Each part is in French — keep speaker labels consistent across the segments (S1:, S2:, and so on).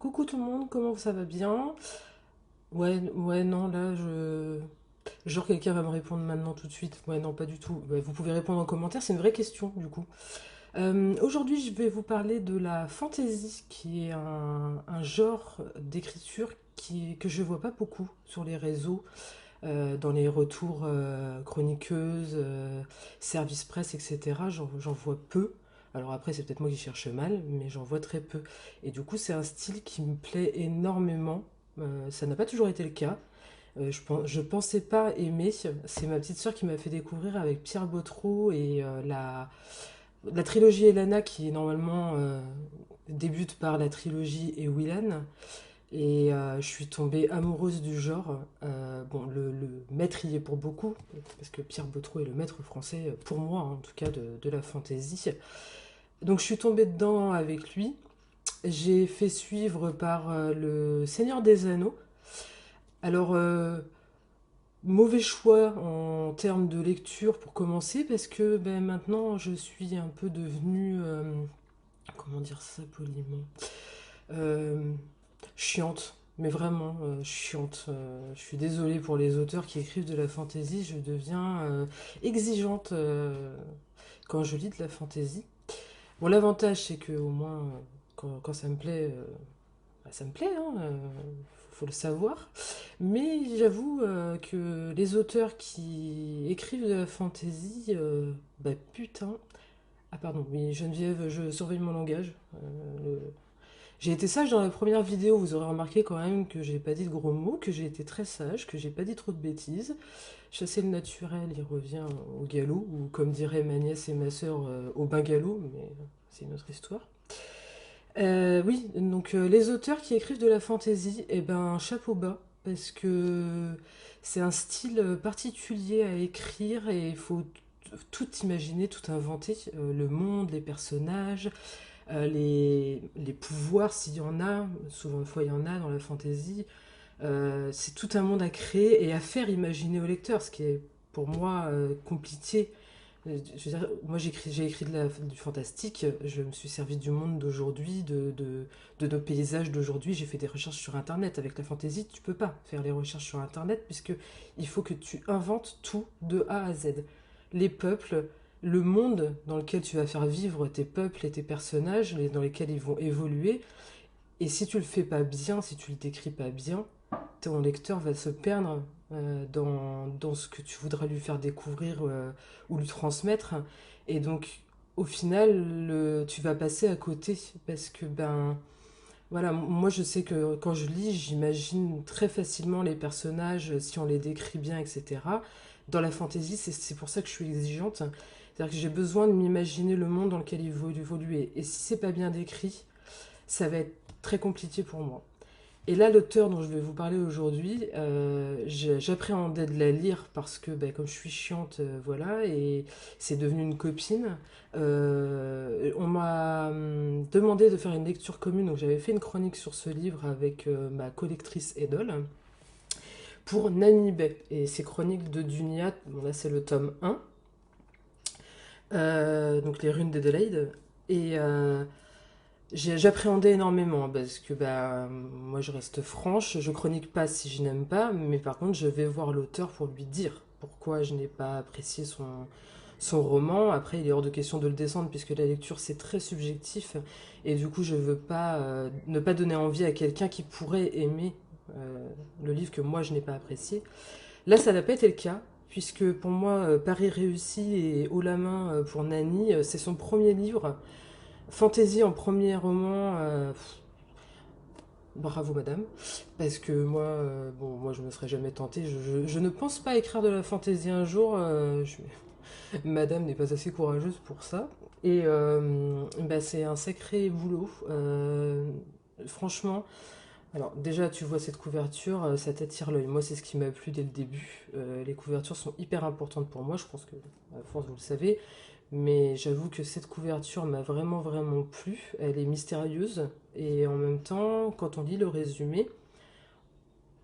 S1: Coucou tout le monde, comment ça va bien? Ouais, ouais, non, là, Genre quelqu'un va me répondre maintenant tout de suite. Ouais, non, pas du tout. Ouais, vous pouvez répondre en commentaire, c'est une vraie question du coup. Aujourd'hui, je vais vous parler de la fantasy, qui est un genre d'écriture que je vois pas beaucoup sur les réseaux, dans les retours chroniqueuses, service presse, etc. J'en vois peu. Alors après, c'est peut-être moi qui cherche mal, mais j'en vois très peu. Et du coup, c'est un style qui me plaît énormément. Ça n'a pas toujours été le cas. Je pensais pas aimer. C'est ma petite sœur qui m'a fait découvrir avec Pierre Bottreau et la trilogie Elana qui normalement débute par la trilogie et Willan. Et je suis tombée amoureuse du genre. Bon, le maître y est pour beaucoup, parce que Pierre Bottreau est le maître français, pour moi en tout cas, de la fantaisie. Donc je suis tombée dedans avec lui. J'ai fait suivre par le Seigneur des Anneaux. Alors, mauvais choix en termes de lecture pour commencer, parce que ben, maintenant je suis un peu devenue, comment dire ça poliment, Euh, chiante. Mais vraiment chiante. Je suis désolée pour les auteurs qui écrivent de la fantaisie, je deviens exigeante quand je lis de la fantaisie. Bon, l'avantage c'est que au moins quand ça me plaît, bah, ça me plaît, hein, faut le savoir. Mais j'avoue que les auteurs qui écrivent de la fantaisie, bah putain. Ah pardon, oui, Geneviève, je surveille mon langage. J'ai été sage dans la première vidéo, vous aurez remarqué quand même que j'ai pas dit de gros mots, que j'ai été très sage, que j'ai pas dit trop de bêtises. Chasser le naturel, il revient au galop, ou comme diraient ma nièce et ma sœur, au bungalow, mais c'est une autre histoire. Oui, donc les auteurs qui écrivent de la fantasy, eh ben chapeau bas, parce que c'est un style particulier à écrire et il faut tout imaginer, tout inventer, le monde, les personnages, les pouvoirs s'il y en a, souvent une fois il y en a dans la fantasy. C'est tout un monde à créer et à faire imaginer au lecteur, ce qui est pour moi compliqué. Je veux dire, moi j'ai écrit du fantastique, je me suis servi du monde d'aujourd'hui, de nos paysages d'aujourd'hui, j'ai fait des recherches sur internet. Avec la fantasy, tu peux pas faire les recherches sur internet puisque il faut que tu inventes tout de A à Z. Les peuples, le monde dans lequel tu vas faire vivre tes peuples et tes personnages, dans lesquels ils vont évoluer. Et si tu le fais pas bien, si tu le décris pas bien, ton lecteur va se perdre dans ce que tu voudras lui faire découvrir ou lui transmettre. Et donc, au final, tu vas passer à côté parce que, ben, voilà, moi je sais que quand je lis, j'imagine très facilement les personnages si on les décrit bien, etc. Dans la fantasy, c'est pour ça que je suis exigeante. C'est-à-dire que j'ai besoin de m'imaginer le monde dans lequel il va évoluer. Et si c'est pas bien décrit, ça va être très compliqué pour moi. Et là, l'auteur dont je vais vous parler aujourd'hui, j'appréhendais de la lire parce que, ben, comme je suis chiante, voilà, et c'est devenu une copine. On m'a demandé de faire une lecture commune, donc j'avais fait une chronique sur ce livre avec ma collectrice Edol pour Nanibet et ses chroniques de Dunia. Bon, là, c'est le tome 1, donc les runes d'Adelaide. Et j'appréhendais énormément parce que bah, moi je reste franche, je chronique pas si je n'aime pas, mais par contre je vais voir l'auteur pour lui dire pourquoi je n'ai pas apprécié son roman. Après il est hors de question de le descendre puisque la lecture c'est très subjectif et du coup je veux pas ne pas donner envie à quelqu'un qui pourrait aimer le livre que moi je n'ai pas apprécié. Là ça n'a pas été le cas. Puisque pour moi, Paris réussi et Haut la main pour Nani, c'est son premier livre. Fantasy en premier roman, bravo madame, parce que moi, bon, moi je me serais jamais tentée, je ne pense pas écrire de la fantaisie un jour, madame n'est pas assez courageuse pour ça, et bah, c'est un sacré boulot, franchement. Alors déjà tu vois cette couverture, ça t'attire l'œil, moi c'est ce qui m'a plu dès le début. Les couvertures sont hyper importantes pour moi, je pense que à force vous le savez, mais j'avoue que cette couverture m'a vraiment vraiment plu. Elle est mystérieuse et en même temps, quand on lit le résumé,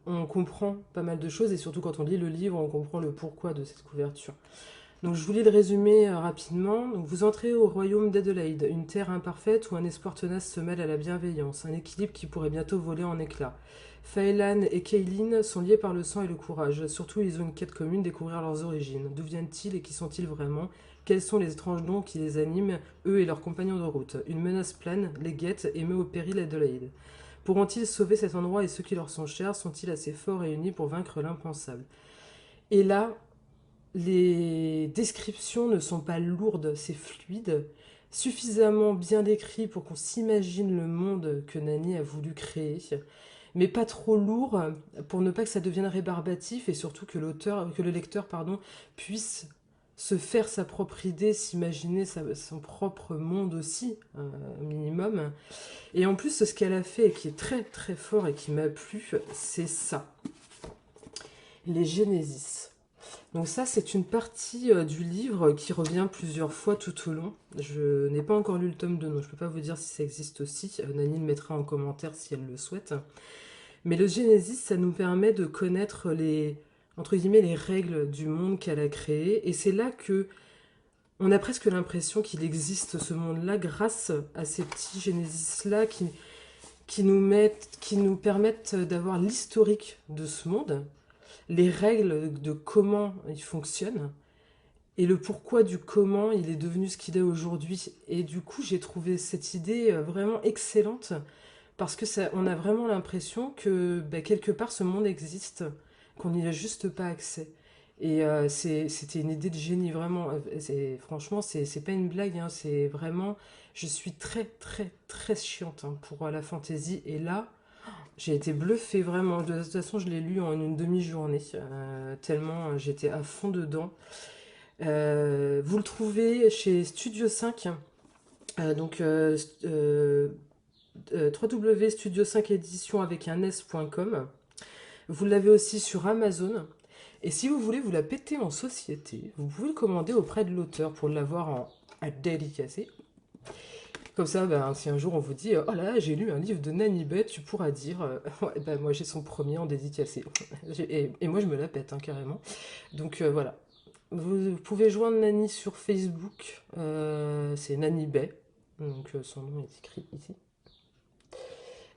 S1: on comprend pas mal de choses et surtout quand on lit le livre, on comprend le pourquoi de cette couverture. Donc je vous lis le résumé rapidement. Donc, vous entrez au royaume d'Adelaide, une terre imparfaite où un espoir tenace se mêle à la bienveillance, un équilibre qui pourrait bientôt voler en éclats. Phaelan et Kaylin sont liés par le sang et le courage. Surtout, ils ont une quête commune, découvrir leurs origines. D'où viennent-ils et qui sont-ils vraiment? Quels sont les étranges dons qui les animent, eux et leurs compagnons de route? Une menace plane les guette et met au péril Adelaide. Pourront-ils sauver cet endroit et ceux qui leur sont chers? Sont-ils assez forts et unis pour vaincre l'impensable? Et là, les descriptions ne sont pas lourdes, c'est fluide, suffisamment bien décrit pour qu'on s'imagine le monde que Nani a voulu créer, mais pas trop lourd pour ne pas que ça devienne rébarbatif et surtout que que le lecteur, pardon, puisse se faire sa propre idée, s'imaginer son propre monde aussi, un minimum. Et en plus, ce qu'elle a fait et qui est très très fort et qui m'a plu, c'est ça, les Genesis. Donc ça, c'est une partie du livre qui revient plusieurs fois tout au long. Je n'ai pas encore lu le tome 2, donc je ne peux pas vous dire si ça existe aussi. Nani le mettra en commentaire si elle le souhaite. Mais le Genesis, ça nous permet de connaître les, entre guillemets, les règles du monde qu'elle a créé. Et c'est là que on a presque l'impression qu'il existe ce monde-là grâce à ces petits Genesis-là qui nous permettent d'avoir l'historique de ce monde, les règles de comment il fonctionne et le pourquoi du comment il est devenu ce qu'il est aujourd'hui. Et du coup, j'ai trouvé cette idée vraiment excellente parce que ça, on a vraiment l'impression que bah, quelque part ce monde existe, qu'on n'y a juste pas accès. Et c'était une idée de génie, vraiment. Franchement, c'est pas une blague, hein, c'est vraiment. Je suis très, très, très chiante hein, pour la fantasy. Et là, j'ai été bluffée, vraiment. De toute façon, je l'ai lu en une demi-journée, tellement j'étais à fond dedans. Vous le trouvez chez Studio 5, donc www.studio 5 édition avec un s.com. Vous l'avez aussi sur Amazon. Et si vous voulez vous la péter en société, vous pouvez le commander auprès de l'auteur pour l'avoir à dédicacer. Comme ça, ben, si un jour on vous dit oh là, j'ai lu un livre de Nani Beth, tu pourras dire ouais, ben, moi j'ai son premier en dédicacé. Et moi je me la pète hein, carrément. Donc voilà. Vous pouvez joindre Nani sur Facebook, c'est Nani Bay, donc son nom est écrit ici.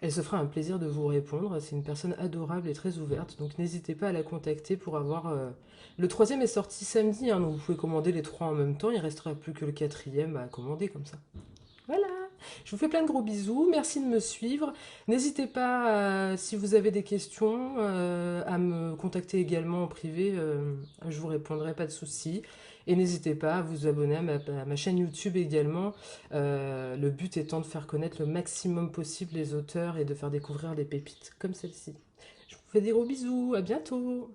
S1: Elle se fera un plaisir de vous répondre, c'est une personne adorable et très ouverte, donc n'hésitez pas à la contacter pour avoir... Le troisième est sorti samedi, hein, donc vous pouvez commander les trois en même temps, il restera plus que le quatrième à commander comme ça. Voilà, je vous fais plein de gros bisous, merci de me suivre. N'hésitez pas, si vous avez des questions, à me contacter également en privé, je vous répondrai, pas de souci. Et n'hésitez pas à vous abonner à ma chaîne YouTube également. Le but étant de faire connaître le maximum possible les auteurs et de faire découvrir des pépites comme celle-ci. Je vous fais des gros bisous, à bientôt!